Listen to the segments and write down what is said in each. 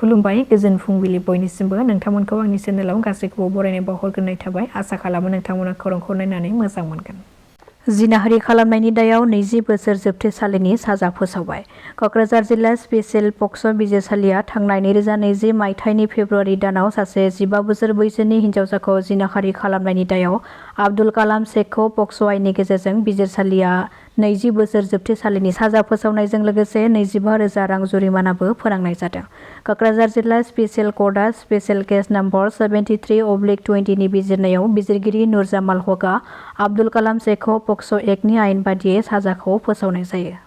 खुलुमबाय गोजोन फुंबिलि बयनिसिमबो नोंथांमोनखौ आंनि चेनेलाव गासैखौबो बरायनाय बावहरग्रोनाय थाबाय आसा खालामो नोंथांमोना खौरांखौ नायनानै मोजां मोनगोन। जिनाहारि खालामनायनि दायाव 20 बोसोर जोबथेसालिनि साजा फोसावबाय। कक्राझार जिल्ला स्पेशेल पक्स' बिजिरसालिया थांनाय 2020 मायथाइनि फेब्रुवारि दानाव सासे 15 बोसोर बैसोनि हिन्जावसाखौ जिनाहारि खालामनायनि दायाव आब्दुल कालाम शेखखौ पक्स' आइननि गेजेरजों बिजिरसालिया 20 बोसोर जोबथेसालिनि साजा फोसावनायजों लोगोसे 25,000 रां जुरिमानाबो फोनांनाय जादों। कक्राझार जिल्ला स्पेशेल कर्टआ स्पेशेल केस नम्बर 73/20 नि बिजिरनायाव बिजिरगिरि नुरजामाल हकआ आब्दुल कालाम शेखखौ पक्स' एक्टनि आयेन बादियै साजाखौ फोसावनाय जायो।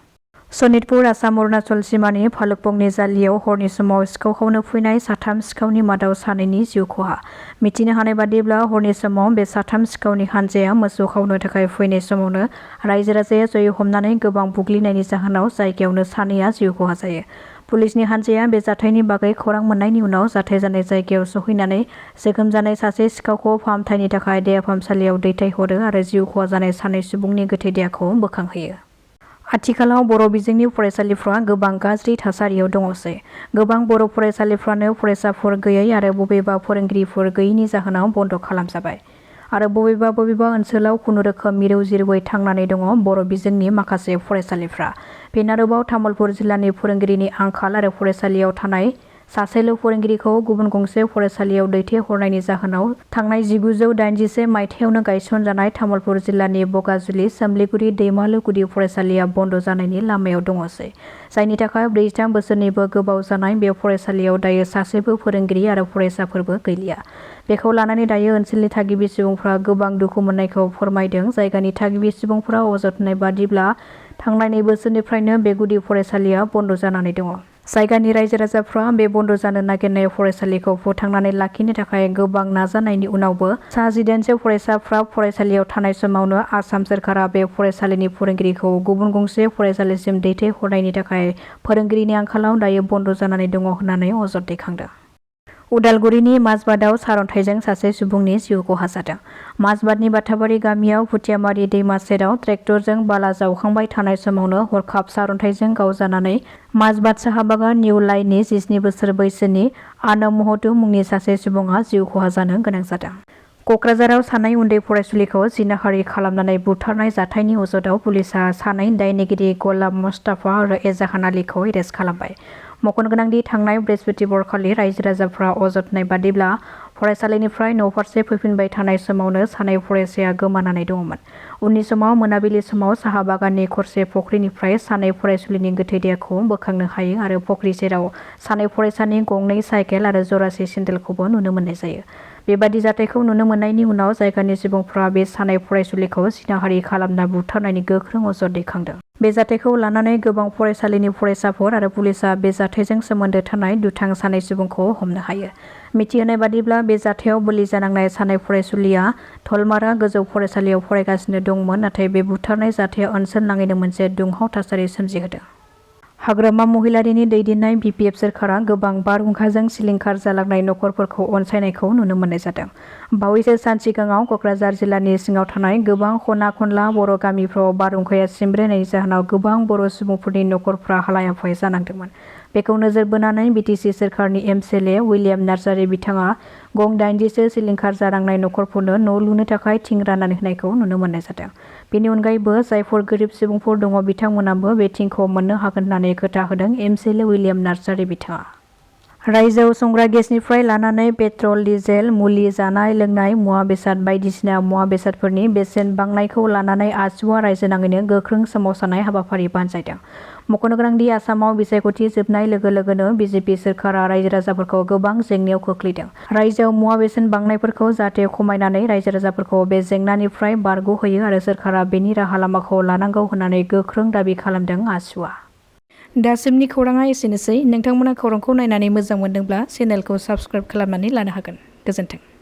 सनितपुर आसाम अरुणाचल सिमानि फालुकपंनि जालियाव हरनि समाव सिखाव खावनो फैनाय 3 सिखावनि मादाव 2नि जिउ खहा। मिथिनो हानाय बादिब्ला हरनि समाव बे 3 सिखावनि हानजाया मोसौ खावनो थाखाय फैनाय समावनो रायजो राजाया जयै हमनानै गोबां बुग्लिनायनि जाहोनाव जायगायावनो 2निया जिउ खहा जायो। पुलिसनि हानजाया बे जाथायनि बागै खौरां मोननायनि उनाव जाथाय जानाय जायगायाव सहैनानै जोखोम जानाय सासे सिखावखौ फाहामथायनि थाखाय देहा फाहामसालियाव दैथायहरो आरो जिउ खहा जानाय 2 सुबुंनि गोथै देहाखौ बोखांहोयो। आथिखालाव बर' बिजोंनि फरायसालिफ्रा गोबां गाज्रि थासारियाव दङसै। गोबां बर' फरायसालिफ्रानो फरायसाफोर गैयै आरो बबेबा फोरोंगिरिफोर गैयैनि जाहोनाव बन्द' खालामजाबाय आरो बबेबा ओनसोलाव खुनुरोखोम मिरौ जिरुयै थांनानै दङ बर' बिजोंनि माखासे फरायसालिफ्रा। फिन आरोबाव तामुलपुर जिल्लानि फोरोंगिरिनि आंखाल आरो फरायसालियाव थानाय सासेल' फोरोंगिरिखौ गुबुन गंसे फरायसालियाव दैथायहरनायनि जाहोनाव थांनाय 1981 मायथाइयावनो गायसनजानाय तामुलपुर जिल्लानि बगाजुलि सोमलिगुरि दैमालु गुदि फरायसालिया बन्द' जानायनि लामायाव दङसै। जायनि थाखाय 43 बोसोरनिबो गोबाव जानाय बे फरायसालियाव दायो सासेबो फोरोंगिरि आरो फरायसाफोरबो गैलिया। बेखौ लानानै दायो ओनसोलनि थागिबि सुबुंफ्रा गोबां दुखु मोननायखौ फोरमायदों। जायगानि थागिबि सुबुंफ्रा अजद होनाय बादिब्ला थांनाय 2 बोसोरनिफ्रायनो बे गुदि फरायसालिया बन्द' जानानै दङ। जायगानि रायजो राजाफ्रा बे बन्द' जानो नागिरनाय फरायसालिखौ फोथांनानै लाखिनो थाखाय गोबां नाजानायनि उनावबो सा 18 फरायसाफ्रा फरायसालियाव थानाय समावनो आसाम सोरखारा बे फरायसालिनि फोरोंगिरिखौ गुबुन गंसे फरायसालिसिम दैथायहरनायनि थाखाय फोरोंगिरिनि आंखालाव दायो बन्द' जानानै दङ होननानै अजद दैखांदों। उदालगुरिनि माजबादआव सारअन्थाइजों सासे सुबुंनि जिउ खहा जादों। माजबादनि बाथाबारि गामियाव भुटियामारि दैमा सेराव ट्रेक्टरजों बाला जावखांबाय थानाय समावनो हरखाब सारअन्थाइजों गावजानानै माजबाद साहा बागान निउ लाइननि 17 बोसोर बैसोनि आनम महतु मुंनि सासे सुबुङा जिउ खहा जानो गोनां जादों। कक्राझाराव सानै उन्दै फरायसुलिखौ जिनाहारि खालामनानै बुथारनाय जाथायनि अजदआव पुलिसआ सानै दायनिगिरि गलाम मुस्ताफा आरो एजाहान आलीखौ एरेस्ट खालामबाय। मख'नो गोनांदि थांनाय बृहस्पतिबारखालि रायजो राजाफ्रा अजद होनाय बादिब्ला फरायसालिनिफ्राय न'फारसे फैफिनबाय थानाय समावनो सानै फरायसाया गोमानानै दङमोन। उननि समाव मोनाबिलि समाव साहा बागाननि खरसे फख्रिनिफ्राय सानै फरायसुलिनि गोथै देहाखौ बोखांनो हायो आरो फख्रि सेराव सानै फरायसानि गंनै साइकेल आरो जरासे सेन्देलखौबो नुनो मोननाय जायो। बेबादि जाथायखौ नुनो मोननायनि उनाव जायगानि सुबुंफ्रा बे सानै फरायसुलिखौ जिनाहारि खालामना बुथारनायनि गोख्रों अजद दैखांदों। बे जाथायखौ लानानै गोबां फरायसालिनि फरायसाफोर आरो पुलिसआ बे जाथायजों सोमोन्दो थानाय दुथां सानै सुबुंखौ हमनो हायो। मिथिहोनाय बादिब्ला बे जाथायाव बलि जानांनाय सानै फरायसुलिया थलमारा गोजौ फरायसालियाव फरायगासिनो दंमोन। नाथाय बे बुथारनाय जाथाया ओनसोल नाङैनो मोनसे दुंहाव थासारि सोमजिहोदों। हाग्रामा महिलारिनि दैदेननाय BPF सोरखारा गोबां बारहुंखाजों सिलिंखार जालांनाय नखरफोरखौ अनसायनायखौ नुनो मोननाय जादों। बावैसो सान सिगाङाव कक्राझार जिल्लानि सिङाव थानाय गोबां खना खनला बर' गामिफ्राव बारहुंखाया सिमब्रेनायनि जाहोनाव गोबां बर' सुबुंफोरनि नखरफ्रा हालाय हाफाय जानांदोंमोन। बेखौ नोजोर बोनानै BTC सोरखारनि MCLA उइलियाम नार्जारि बिथाङा गं 80सो सिलिंखार जानांनाय नखरफोरनो न' लुनो थाखाय थिं राननानै होनायखौ नुनो मोननाय जादों। बेनि अनगायैबो जायफोर गोरिब सुबुंफोर दङ बिथांमोनाबो बे थिंखौ मोननो हागोन होननानै खोथा होदों MCLA उइलियाम नार्जारि बिथाङा। रायजोआव संग्रा गेसनिफ्राय लानानै पेट्रल, डिजेल, मुलि, जानाय लोंनाय मुवा बेसाद बायदिसिना मुवा बेसादफोरनि बेसेन बांनायखौ लानानै आसुआ रायजो नाङैनो गोख्रों सोमावसारनाय हाबाफारि बानजायदों। मख'नो गोनांदि आसामाव बिसायख'थि जोबनाय लोगो लोगोनो BJP सोरखारा रायजो राजाफोरखौ गोबां जेंनायाव खोख्लैदों। रायजोआव मुवा बेसेन बांनायफोरखौ जाहाथे खमायनानै रायजो राजाफोरखौ बे जेंनानिफ्राय बारग'होयो आरो सोरखारा बेनि राहा लामाखौ लानांगौ होननानै गोख्रों दाबि खालामदों आसुआ। दासिमनि खौराङा एसेनोसै। नोंथांमोना खौरांखौ नायनानै मोजां मोनदोंब्ला चेनेलखौ साबस्क्राइब खालामनानै लानो हागोन। गोजोन्थों।